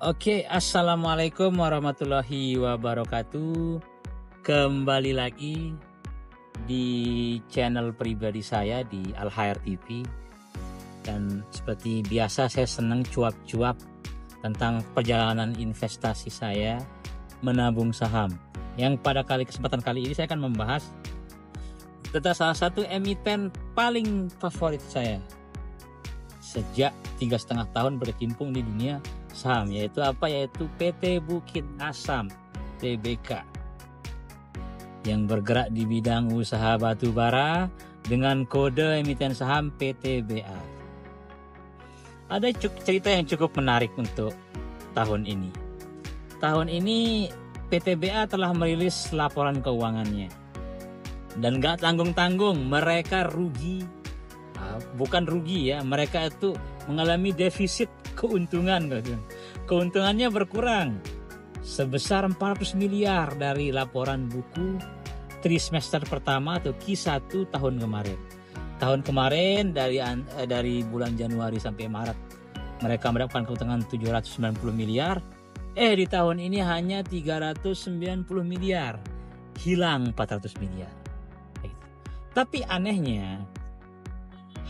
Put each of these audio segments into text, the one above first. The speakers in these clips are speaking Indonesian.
Oke, assalamualaikum warahmatullahi wabarakatuh. Kembali lagi di channel pribadi saya di Al Khair TV. Dan seperti biasa saya senang cuap-cuap tentang perjalanan investasi saya menabung saham. Yang pada kesempatan kali ini saya akan membahas tentang salah satu emiten paling favorit saya sejak 3,5 tahun berkecimpung di dunia saham, yaitu PT Bukit Asam Tbk, yang bergerak di bidang usaha batu bara dengan kode emiten saham PTBA. Ada cerita yang cukup menarik untuk tahun ini. Tahun ini PTBA telah merilis laporan keuangannya dan gak tanggung-tanggung mereka rugi. Bukan rugi ya, mereka itu mengalami defisit keuntungan. Keuntungannya berkurang sebesar 400 miliar dari laporan buku trimester pertama atau Q1 tahun kemarin. Tahun kemarin dari bulan Januari sampai Maret mereka mendapatkan keuntungan 790 miliar. Di tahun ini hanya 390 miliar, hilang 400 miliar. Tapi anehnya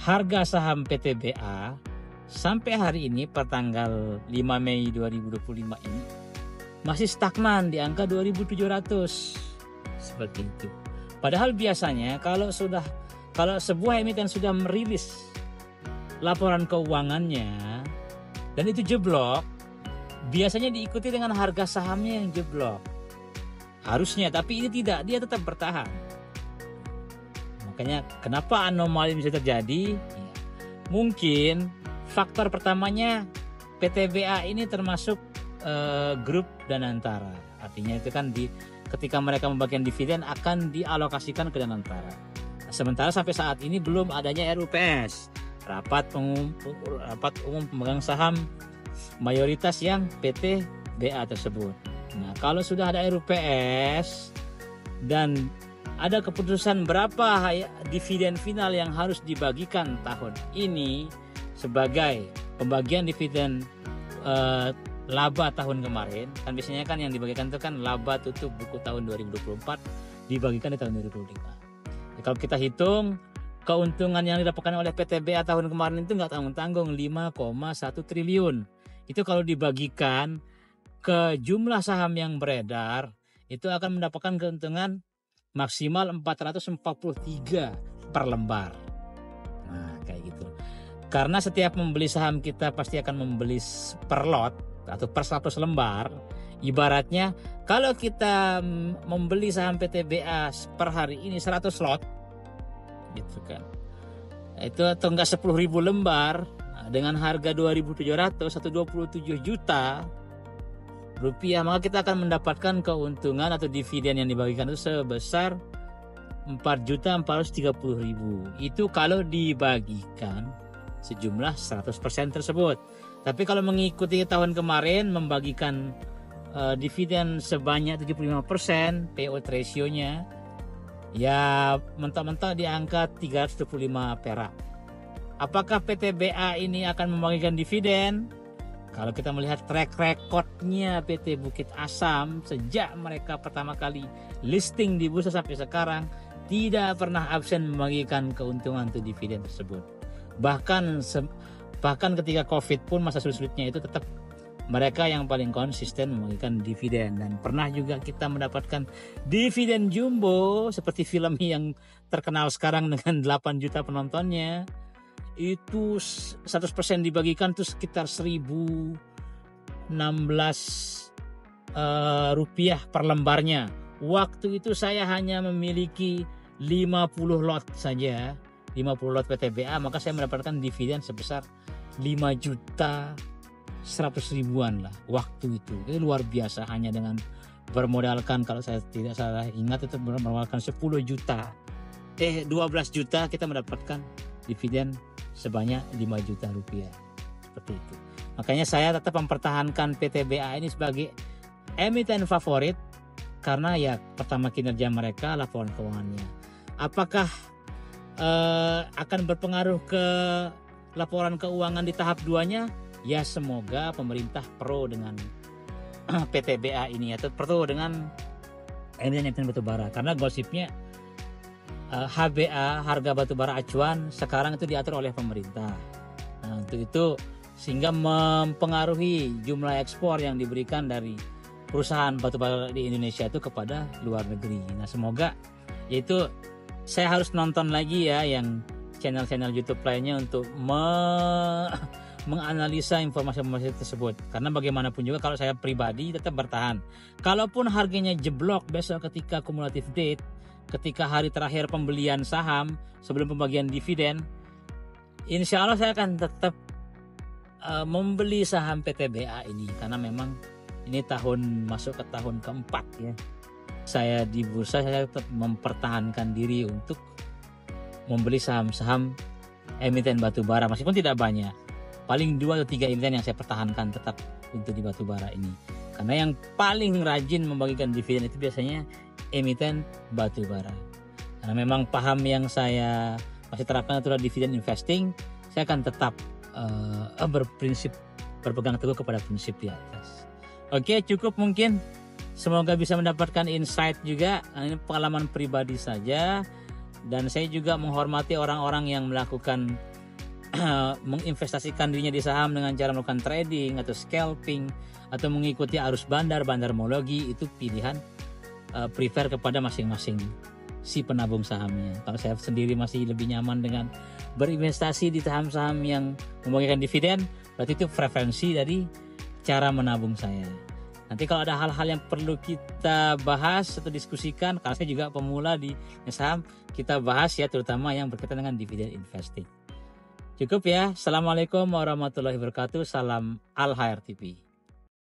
harga saham PTBA sampai hari ini pertanggal 5 Mei 2025 ini masih stagnan di angka 2.700 seperti itu. Padahal biasanya kalau sebuah emiten sudah merilis laporan keuangannya dan itu jeblok, biasanya diikuti dengan harga sahamnya yang jeblok. Harusnya, tapi ini tidak, dia tetap bertahan. Makanya kenapa anomali bisa terjadi? Mungkin faktor pertamanya PTBA ini termasuk grup Danantara. Artinya itu kan ketika mereka membagikan dividen akan dialokasikan ke Danantara. Sementara sampai saat ini belum adanya RUPS, rapat umum pemegang saham mayoritas yang PTBA tersebut. Nah, kalau sudah ada RUPS dan ada keputusan berapa dividen final yang harus dibagikan tahun ini sebagai pembagian dividen laba tahun kemarin, kan biasanya kan yang dibagikan itu kan laba tutup buku tahun 2024 dibagikan di tahun 2025. Kalau kita hitung keuntungan yang didapatkan oleh PTBA tahun kemarin itu nggak tanggung-tanggung 5,1 triliun. Itu kalau dibagikan ke jumlah saham yang beredar itu akan mendapatkan keuntungan maksimal 443 per lembar. Nah, kayak gitu. Karena setiap membeli saham kita pasti akan membeli per lot atau per 100 lembar. Ibaratnya kalau kita membeli saham PTBA per hari ini 100 lot gitu kan. Itu atau enggak 10.000 lembar dengan harga 2.700 atau 27 juta rupiah, maka kita akan mendapatkan keuntungan atau dividen yang dibagikan itu sebesar 4.430.000. Itu kalau dibagikan sejumlah 100% tersebut. Tapi kalau mengikuti tahun kemarin membagikan dividen sebanyak 75%, payout ratio-nya ya mentok-mentok di angka 325 perak. Apakah PTBA ini akan membagikan dividen? Kalau kita melihat track recordnya PT Bukit Asam sejak mereka pertama kali listing di bursa sampai sekarang tidak pernah absen membagikan keuntungan atau dividen tersebut. Bahkan ketika COVID pun masa sulit-sulitnya itu tetap mereka yang paling konsisten membagikan dividen. Dan pernah juga kita mendapatkan dividen jumbo seperti film yang terkenal sekarang dengan 8 juta penontonnya. Itu 100% dibagikan tuh sekitar 1.016 rupiah per lembarnya. Waktu itu saya hanya memiliki 50 lot saja, 50 lot PTBA, maka saya mendapatkan dividen sebesar 5 juta 100 ribuan lah waktu itu. Itu luar biasa, hanya dengan bermodalkan, kalau saya tidak salah ingat itu bermodalkan 10 juta 12 juta kita mendapatkan dividen sebanyak 5 juta rupiah. Seperti itu. Makanya saya tetap mempertahankan PTBA ini sebagai emiten favorit karena ya pertama kinerja mereka, laporan keuangannya. Apakah akan berpengaruh ke laporan keuangan di tahap 2-nya? Ya semoga pemerintah pro dengan PTBA ini atau pro dengan emiten batubara, karena gosipnya HBA, harga batubara acuan, sekarang itu diatur oleh pemerintah. Nah, untuk itu sehingga mempengaruhi jumlah ekspor yang diberikan dari perusahaan batubara di Indonesia itu kepada luar negeri. Nah, semoga yaitu saya harus nonton lagi ya yang channel-channel YouTube lainnya untuk menganalisa informasi-informasi tersebut, karena bagaimanapun juga kalau saya pribadi tetap bertahan. Kalaupun harganya jeblok besok ketika cumulative date, ketika hari terakhir pembelian saham sebelum pembagian dividen, insya Allah saya akan tetap membeli saham PTBA ini, karena memang ini masuk ke tahun keempat ya saya di bursa. Saya tetap mempertahankan diri untuk membeli saham-saham emiten batubara, meskipun tidak banyak, paling 2 atau 3 emiten yang saya pertahankan tetap untuk di batubara ini, karena yang paling rajin membagikan dividen itu biasanya emiten batubara. Karena memang paham yang saya masih terapkan adalah dividen investing, saya akan tetap berpegang teguh kepada prinsip di atas. Oke, cukup mungkin. Semoga bisa mendapatkan insight juga. Nah, ini pengalaman pribadi saja, dan saya juga menghormati orang-orang yang melakukan menginvestasikan dirinya di saham dengan cara melakukan trading atau scalping atau mengikuti arus bandarmologi. Itu pilihan prefer kepada masing-masing si penabung sahamnya. Kalau saya sendiri masih lebih nyaman dengan berinvestasi di saham-saham yang membagikan dividen, berarti itu preferensi dari cara menabung saya. Nanti kalau ada hal-hal yang perlu kita bahas atau diskusikan, karena saya juga pemula di saham, kita bahas ya, terutama yang berkaitan dengan dividen investing. Cukup ya. Assalamualaikum warahmatullahi wabarakatuh. Salam Al Khair TV.